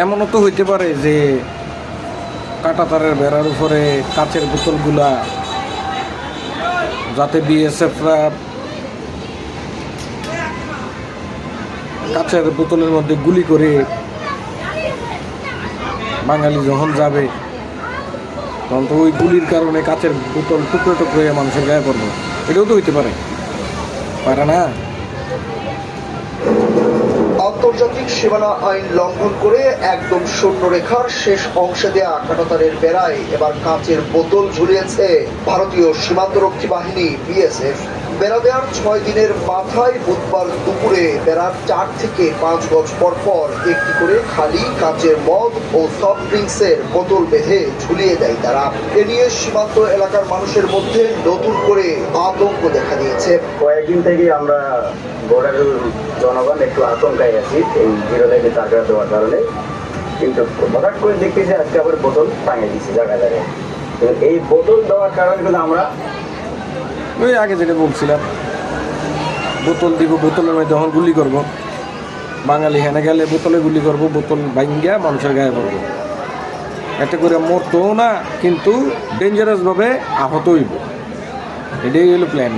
এমনও তো হইতে পারে যে কাঁটাতারের বেড়ার উপরে কাচের বোতলগুলা, যাতে বিএসএফরা কাচের বোতলের মধ্যে গুলি করে বাঙালি যখন যাবে তখন তো ওই গুলির কারণে কাচের বোতল টুকরো টুকরো হয়ে মানুষের গায়ে পড়বে। এটাও তো হইতে পারে, পারে না? আন্তর্জাতিক সীমানা আইন লঙ্ঘন করে একদম শূন্য রেখার শেষ অংশে দেয়া কাঁটাতারের বেড়ায় এবার কাঁচের বোতল ঝুলিয়েছে ভারতীয় সীমান্তরক্ষী বাহিনী বিএসএফ। বেড়া দেওয়ার 6 দিনের মাথায় বুধবার দুপুরে বেড়ার 4 থেকে 5 গজ পর পর একটি করে খালি কাঁচের মদ ও সফট ড্রিঙ্কসের বোতল বেঁধে ঝুলিয়ে দেয় তারা। এ নিয়ে সীমান্ত এলাকার মানুষের মধ্যে নতুন করে আতঙ্ক দেখা দিয়েছে। কয়েকদিন থেকে আমরা বর্ডারের জনগণ একটু আতঙ্কায় আছি এই বিরোধীকে টাকা দেওয়ার কারণে, কিন্তু হঠাৎ করে দেখতেছি আজকে আবার বোতল টাঙিয়ে দিচ্ছি জায়গায় জায়গায়। এই বোতল দেওয়ার কারণে কিন্তু আমরা ওই আগে যেটা বলছিলাম, বোতল দিব, বোতলের মধ্যে যখন গুলি করবো, বাঙালি হেনে গেলে বোতলে গুলি করবো, বোতল ভাঙ্গিয়া মানুষের গায়ে পড়বো। এতে করে মরতেও না, কিন্তু ডেঞ্জারাসভাবে আহত হইব। এটাই হলো প্ল্যান।